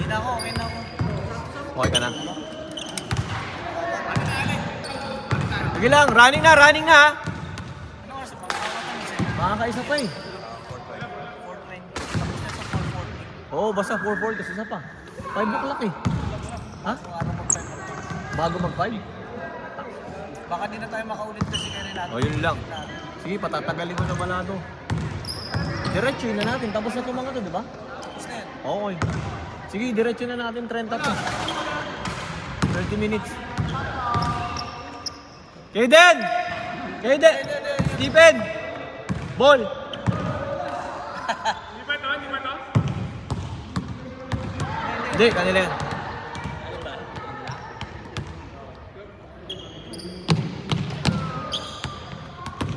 na ako, okay na ako. Okay ka na. Sige lang, running na ha. Ano oras pa? Makakaisa pa eh. 4:20. Oo, basta 4-4 kasi isa pa. 5 o'clock eh. Ha? Bago mag-5? Baka di na tayo makaulit kasi kaya natin. O, yun lang. Sige, patatagalin mo na malado. Diretso na natin. Tapos na itong mga to, di ba? Tapos na yan. Okay. Sige, diretso na natin 30 to. 30 minutes. Kaden! Kaden! Stephen! Ball! Di ba to? Hindi, kanila yan.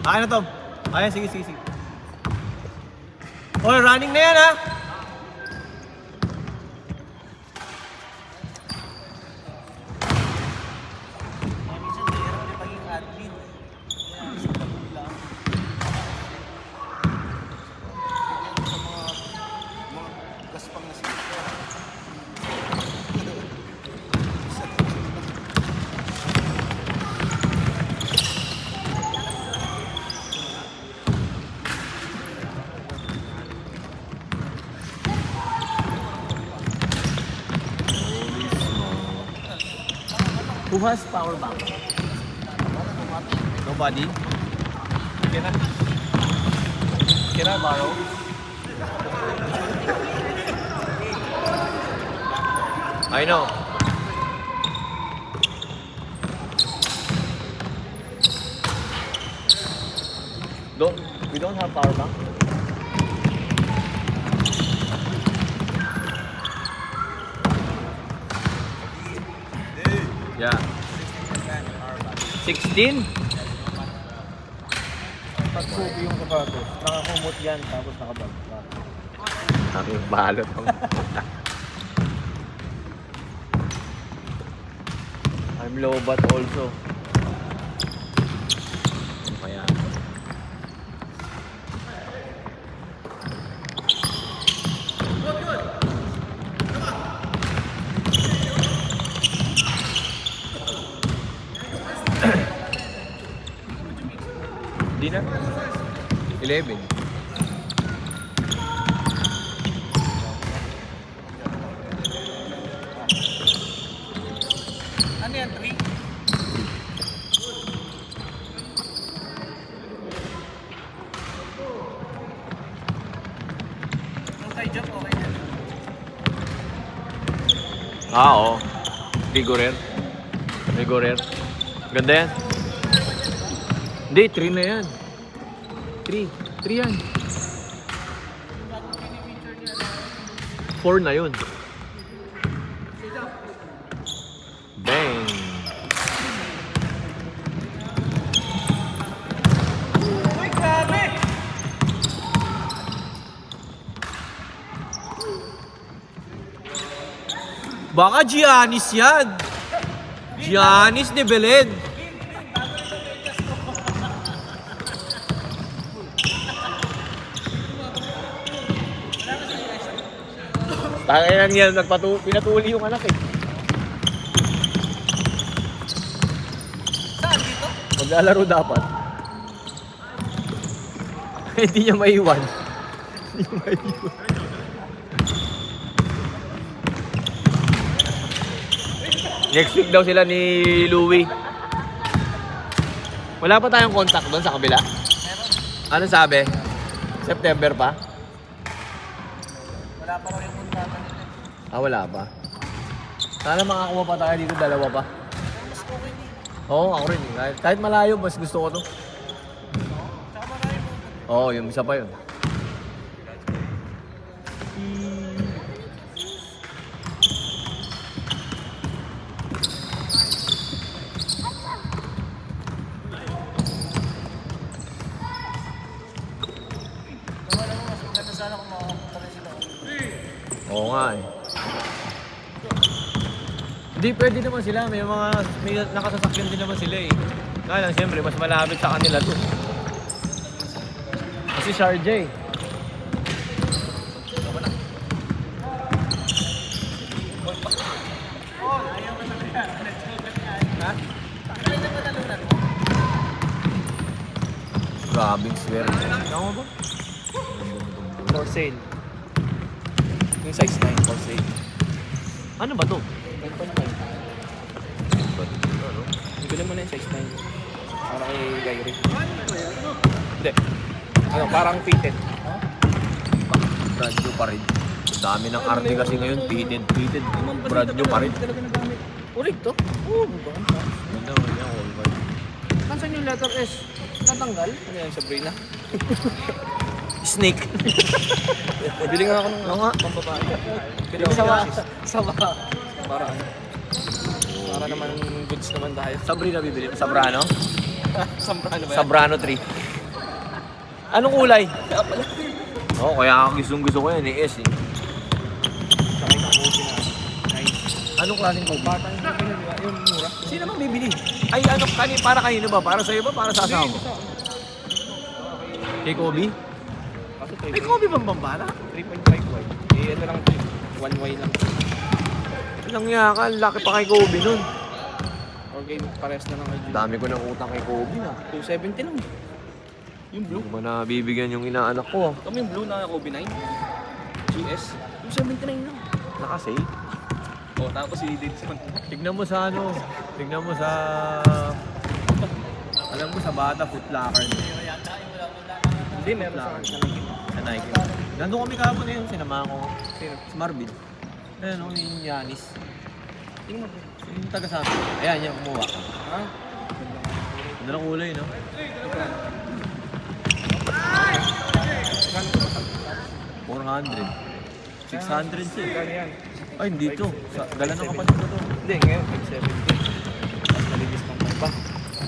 Akin na to. Ayan, sige. Oh, running na yan ha. Minsan mahirap din maging admin. Kaya sa pagod lang. Sa mga gaspang na sila. Who has power bank? Nobody? Can I borrow? I know. We don't have power bank? Yeah. 16? Pagsubi yung kapatos. Nakakumot yan tapos nakabag. Sabi yung balot. I'm low but also. Kaya. Di na? 11. Ano yan, 3? Yung kay Jock, okay na. Oo. Rigorer. Ganda yan. Hindi, 3 na yan. 3 yan. 4 na yun. Bang! Uy, grabe! Baka Giannis yan. Giannis de Belen. Tanginan yan, pinatuli yung anak eh. Saan dito? Maglalaro dapat. Hindi niya maiwan. Next week daw sila ni Louie. Wala pa tayong contact doon sa kabila? Ano sabi? September pa? Wala pa raw yung kontrata nila. Wala pa. Sana makakuha pa tayo dito, dalawa pa. Mas okay din. Oo, ako rin. Kahit malayo, mas gusto ko to. Tsaka marami mo. Oo, yung isa pa yun. Wala mo, mas maganda sana kung makakapunta rin sila. Oo nga eh. Hindi, pwede naman sila. May nakasasakyan din naman sila eh. Kaya lang, siyempre, mas malapit sa kanila to. Kasi Sharjah eh. Swear. Tama ba? For sale. Yung size 9 for sale. Ano ba to? 9.5. Ano? Bigyan mo na yung size 9. Para kay Gayri. Hindi. Ano, parang fitted. Brand new pa rin. Dami ng arte kasi ngayon. Fitted. Brand new pa rin. Talaga nagamit. Ulit to? Oo, ganda. Ganda mo niya, all white. Nasaan yung letter S? Natanggal? Ano yan, Sabrina? Snake. Bili nga ako ng Oo nga. pambabae. Bili Yung ako sawa. Sawa. Para ano? Para naman goods naman tayo. Sabrina bibili mo. Sabrano? Samprano ba yan? Sabrano 3. Anong kulay? Oo, kaya gusto ko yan eh. S eh. Sakay ng kopi na. Nice. Anong klaseng kopi? Batang kopi na, di ba? Yung mura. Sino mang bibili? Ay, ano, para kanino ba? Para sa'yo ba? Para sa asawa mo? Kay Kobe? Kaso May Kobe bang bambara? 3.5 wide. Eh, ano lang, 1 wide lang. Ilang yaka, laki pa kay Kobe nun. Or game, pares na lang kay Jun. Dami ko ng utang kay Kobe na. 270 lang. Yung blue. Hindi ko na bibigyan yung inaanak ko. Kami yung blue na Kobe 9. GS. 279 lang. Nakasay. O, tapos si Didson. Tignan mo sa ano, tignan mo sa... Alam mo sa bata, Foot Locker. Hindi, meron sa Nike. Sa Nike. Nandun kami kahapon na yun, sinama ko. Sino? Si Marvin. Ayan o, yung Yanis. Tingnan mo. Yung taga sa amin. Ayan, yung kumuha. Ha? Ganda ng kulay, no? Kano ito ba? 400. 600 siya. Kano yan? Ay, hindi to. Dala ng kapatid ko to. Hindi, ngayon 570. Mas nalidiscount pa.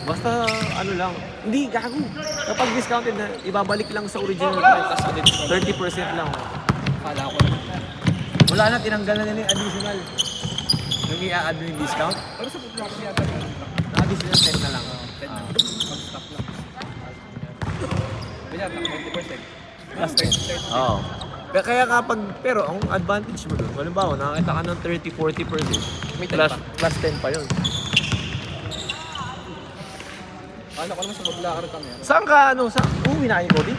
Basta ano lang. Hindi, gago. Kapag discounted na, ibabalik lang sa original price. Tapos nalidiscount. 30% lang. Kala ko naman. Wala na, tinanggal na nila yung additional. Yung i-add mo yung discount, Pero sa Footlocker yata yun. na-additional 10 na lang. 10 na. Mag-stop lang. Kanya, 20%. Plus 10. Oo. Kaya kapag, pero ang advantage mo doon, halimbawa, nakakita ka ng 30-40%, May 10 pa. plus 10 pa yun. Ano ko naman sa Footlocker kami. Saan ka, ano, sa, uwi na kayo, Kobe?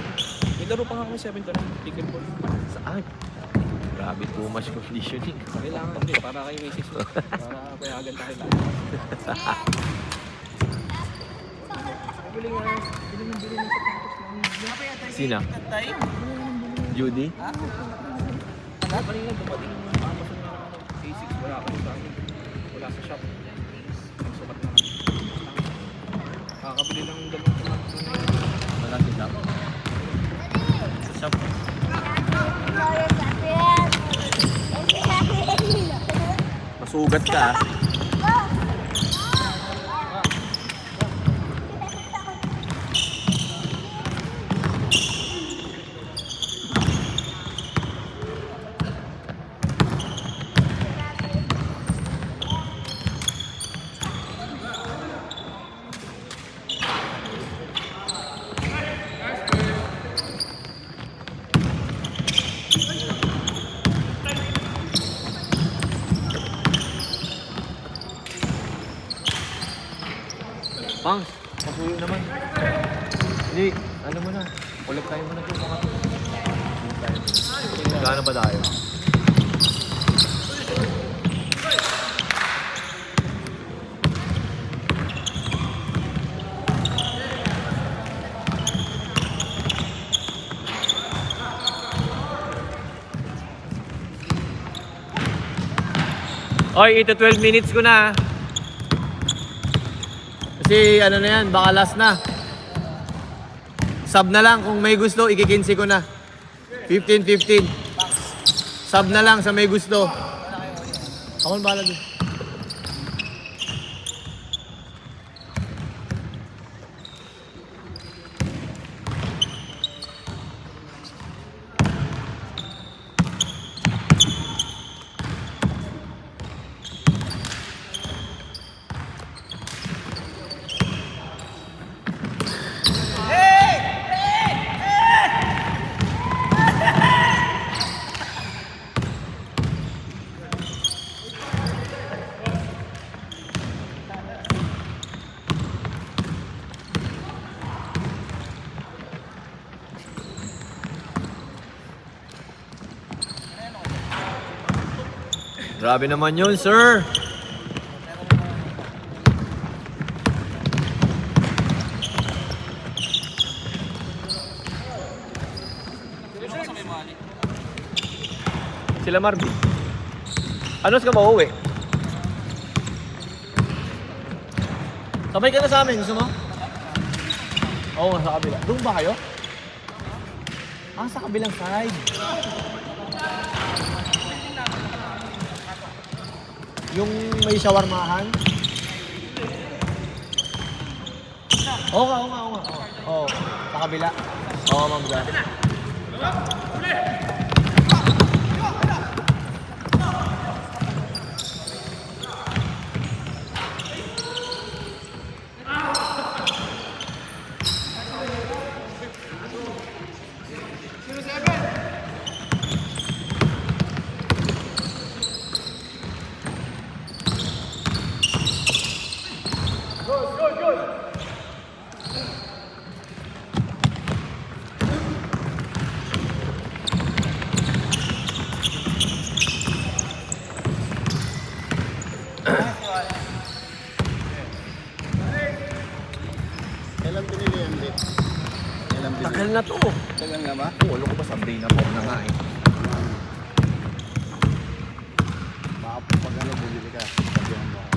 May laro pa nga kami 7 to 9. Pickleball. Saan? Grabe, too much conditioning. Kailangan din para kay Macy's. Para payagan tayo lahat. Bili nga. Bili ng sa tapos. Sina? Tay? Judy? Kanina dumating yung Amazon na A6. Wala ako sa amin. Wala sa shop. Nagsukat na lang. Kakabili lang ng dalawang tomato na yun. Wala sila. Sa shop. Masugat ka, ah. Pangs, pasuyo naman. Hindi, ano mo na. Ulit tayo muna ito. Gana ba tayo? Oy, ito 12 minutes ko na. Kasi ano na yan, baka last na. Sub na lang kung may gusto, ikikinsi ko na. 15-15. Sub na lang sa may gusto. Ako na bahala dun. Grabe naman yun, sir. Sila Marvin. Ano ka mauwi? Sabay ka na sa amin, gusto mo? Oo, sa kabila. Doon ba kayo? Ah, sa kabilang side. Yung may shawarmahan? Oo nga. Oo, sa kabila. Oo, ma'am. Kailan pinili yan, Vic? Kailan pinili? Tagal na to. Tagal nga ba? Oo, alam ko ba sabi na pop na nga eh. Baka pag ano, bumili ka. Sabihan mo ako.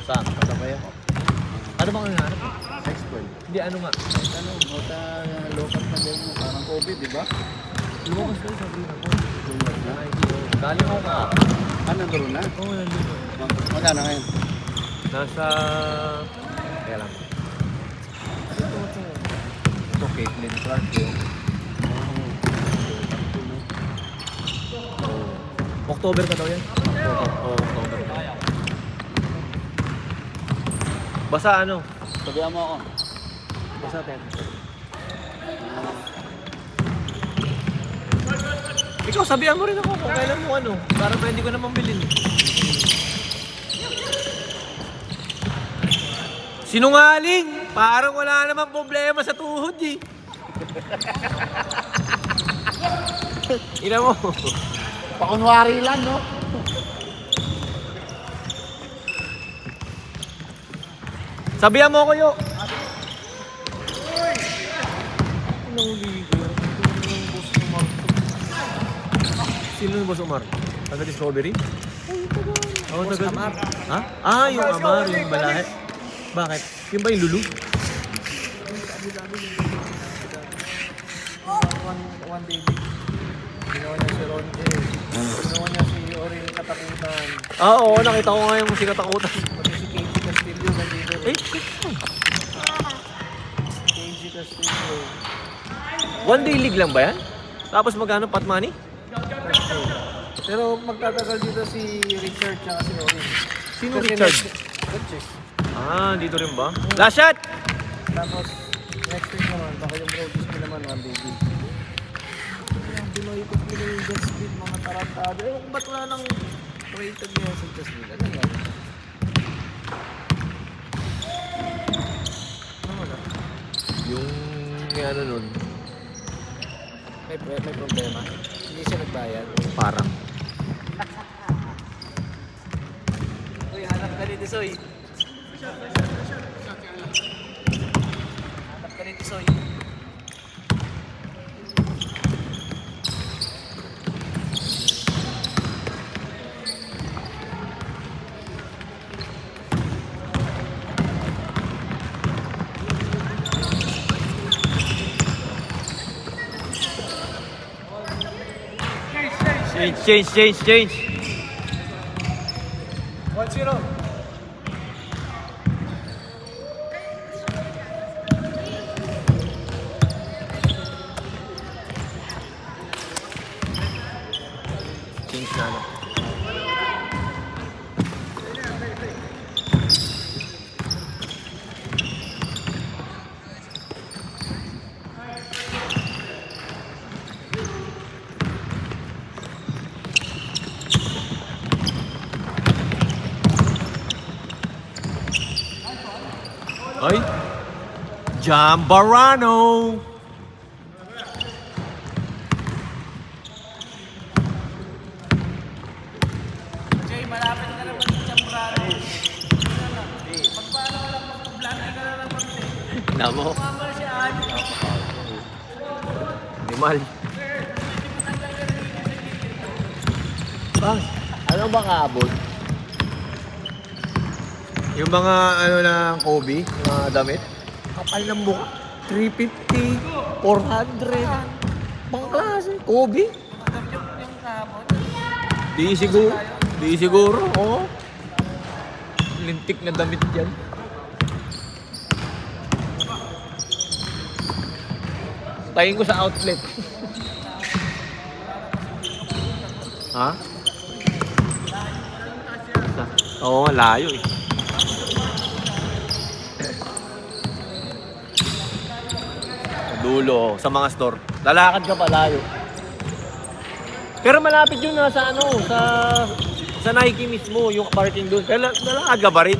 Saan? Kasabay ako. Ano bang hinahanap? Sex-toy. Hindi, ano nga? Ano, bota low-cut na din mo. Parang COVID, di ba? Lumakas na sabi na po. Lumat na. Galing ako ka. Ah, nandun na? Oo, nandito. Magkano ngayon? Nasa... Kaya lang. Ito, Caitlyn Clark yun. October ka daw yan? Oo, October. Basta ano? Sabihan mo ako. Basta 10. Ikaw, sabihan mo rin ako kung kailan mo ano. Para pa hindi ko naman bilhin. Sinungaling! Parang wala namang problema sa tuhod eh. Ina mo. Pakunwari lang, no? Sabihan mo ako, Yo. Anong ligo? Sino yung Boss Omar? Taga Discovery? Oo, taga Amar. Ha? Ah, yung Amar, yung Balahe. Bakit? Yung ba yung Lulu? One day, ginawa niya si Ron J. Ginawa niya si Orin Katakutan. Ah, oo, nakita ko nga yung si Katakutan. Pati si KG Castillo nandito. Eh, KG Castillo. one day league lang ba yan? Tapos magkano pot money? Pero magtatagal dito si Richard tsaka si Orin. Sino Kasi Richard? Richard. Ah, dito rin ba? Last shot! Tapos next week naman, baka yung Brodies ko naman one day league. Yung binoykot nila yung Just Speed, mga tarantado. Eh, kung ba't wala nang rated niya sa Just Speed? Ano nga? Ano wala? Yung may ano nun, May problema. Hindi siya nagbayad. parang. Uy, hanap ka dito, Soy. Hanap ka dito, Soy. Change. 1-0. Change na ano. Ay! Jambarano! Jay malapit ka naman sa chambrado. Pag paano ka lang, pag-blandi ka na lang kami. Namo. Mama siya, ani. Animal. Bang, ano ba kaabot? Yung mga ano ng Kobe, mga damit, kapal ng mukha. 350, 400. Pang klase, Kobe. Yung kahapon. Di siguro, oo. Lintik na damit yan. Tayin ko sa outlet. Ha? Oo, layo eh. Sa dulo, sa mga store. Lalakad ka pa layo. Pero malapit yun na sa ano, sa Nike mismo, yung parking doon. Pero lalakad ka ba rin?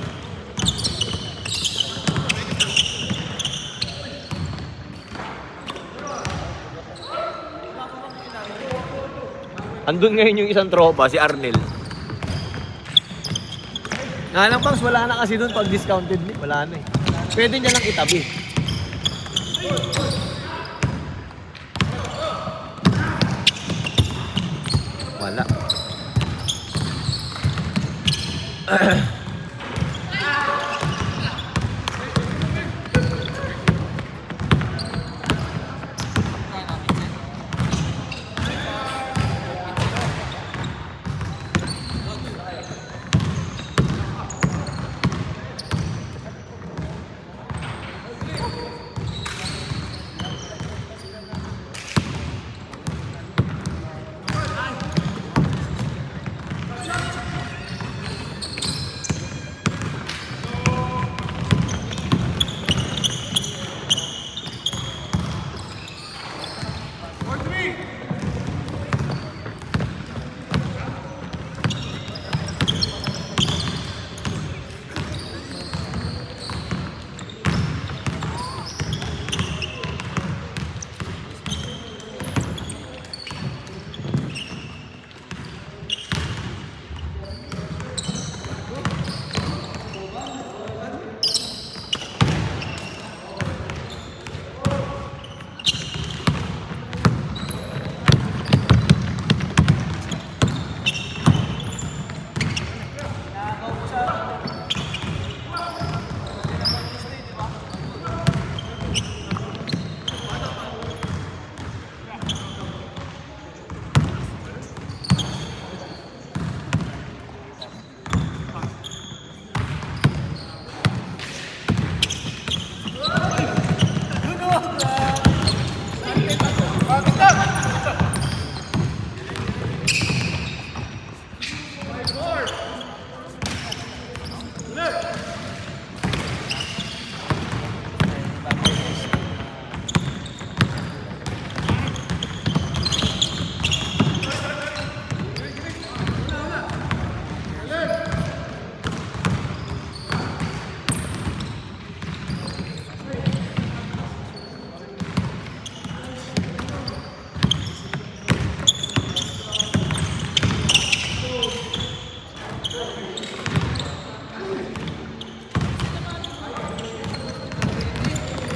Andun ngayon yung isang tropa, si Arnel. Nga lang bangs, wala na kasi doon pag discounted. Wala na eh. Pwede niya lang itabi. Wala.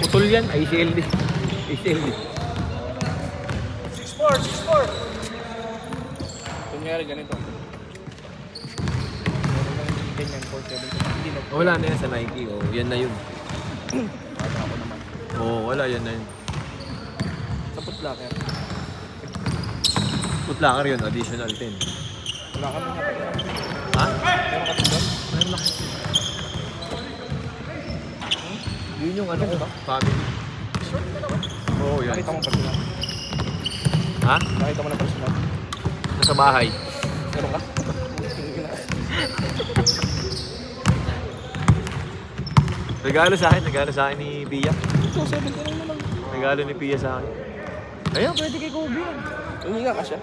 Putol yan, ACLD. ACLD. 6'4". Kunyari ganito. Ganyan, 4'7". Hindi na. Wala na yan sa Nike, oh. Yan na yun. Bata ako naman. Oo, wala yan na yun. Sa Footlocker. Footlocker yun, additional 10. Wala kami nga. Ha? Meron kami doon. Meron ako. Yun yung ano, family. Oo, yan. Nakita mo personal. Ha? Nakita mo na personal. Nasa bahay. Meron ka? Regalo sa akin ni Pia. Ito, 70 lang naman. Regalo ni Pia sa akin. Ayun, pwede kay Kobe yan. Umiga ka siya.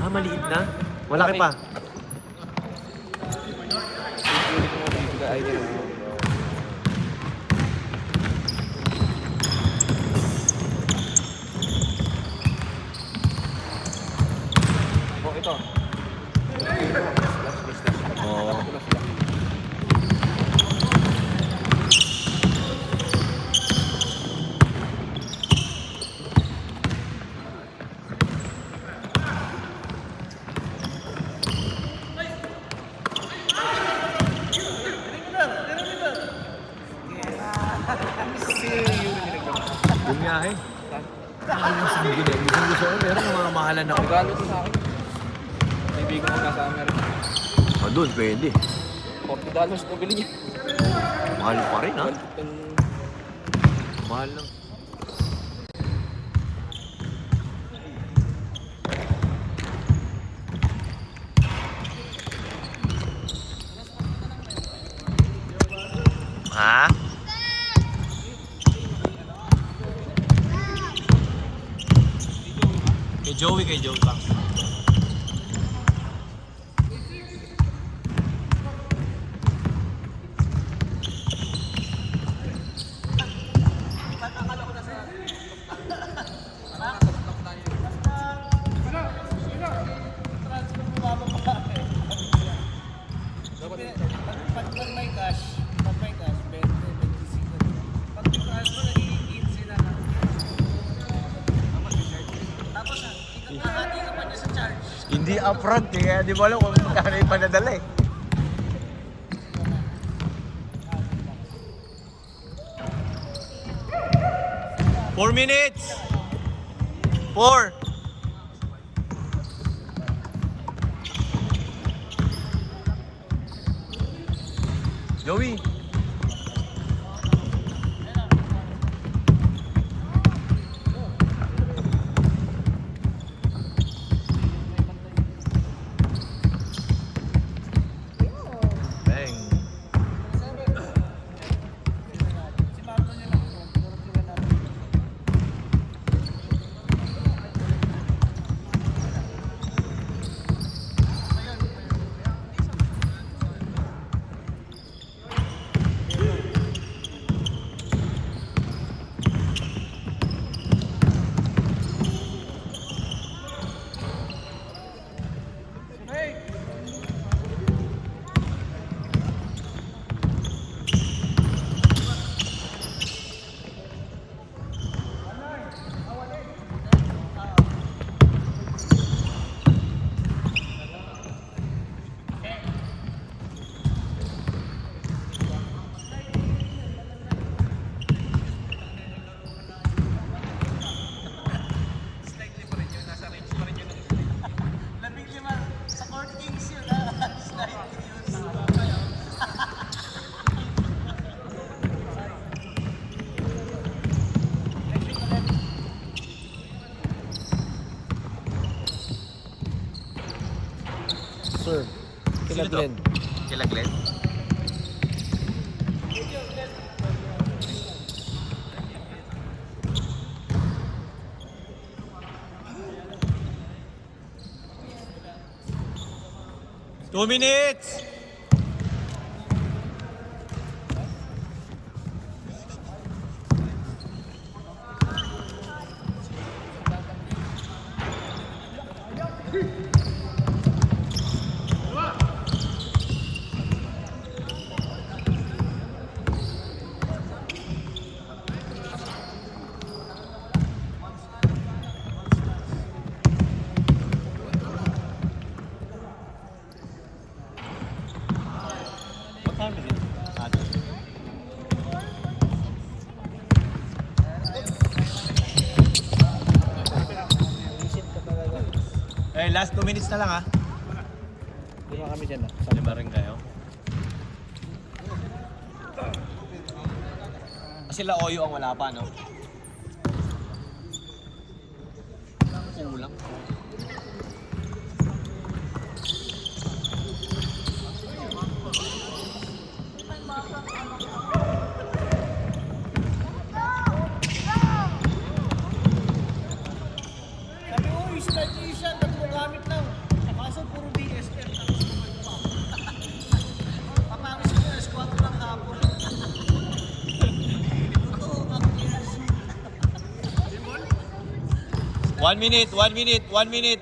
Ah, maliit na. Malaki pa. Ulit mo yung idea mo. Oh, ito. Last list. Oo. pamasahe. Saan? Ayun sa Gine. Gusto ko, meron mga mahalan ako. Regalo to sa akin. Kaibigan ko nasa Amerika. Doon, pwede. $40 na bili niya. Mahal pa rin, ha? Yung- Mahal lang. Ha? Kay Joey pa. Pag may cash, 20, 25. Pag transfer, nagiging 15 na lang. Tapos, ikakahati ka pa niya sa charge. Hindi upfront eh, kaya di mo alam kung magkano yung panadala eh. Four minutes! 4! Joey! Bang! Si Marlon niya lang. Sa Court Kings yun, slightly yun. Sir, Sila Glenn. Sila Glenn? Two minutes! What time is it? Visit ka talaga. Eh, last 2 minutes na lang ha. Lima kami dyan ah. Lima rin kayo. Sila Oyo ang wala pa, no? Kulang. Sabi ko, start nyo siya, tatlong gamit lang. Kaso puro DSL. Papangis ko yung squat lang hapon. One minute.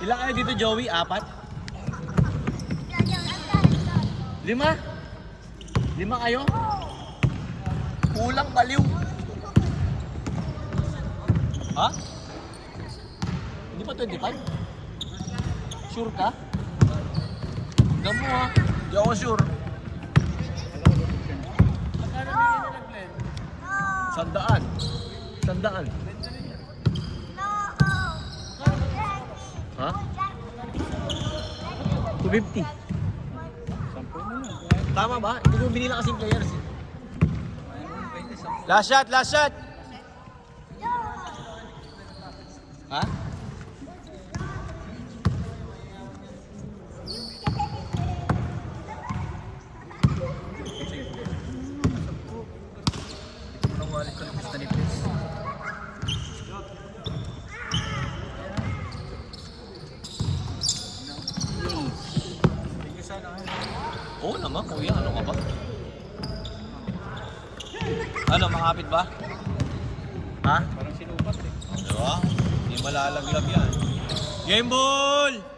Ilan kayo dito, Joey? 4? 5? 5 kayo? Kulang baliw. Ha? Hindi pa 25? Sure ka? Hanggang mo ha. Hindi ako sure. Magkano na yun nag-blend? 100. Ha? 250. Tama ba? Hindi ko binila kasing players. Last shot, last shot! Ha? Anong wallet ko yung gusto ni Prince? Oo naman, kuya. Ano ka ba? Ano, makapit ba? Ha? Parang sinupat eh. Diba? Hindi malalaglag yan. Game ball!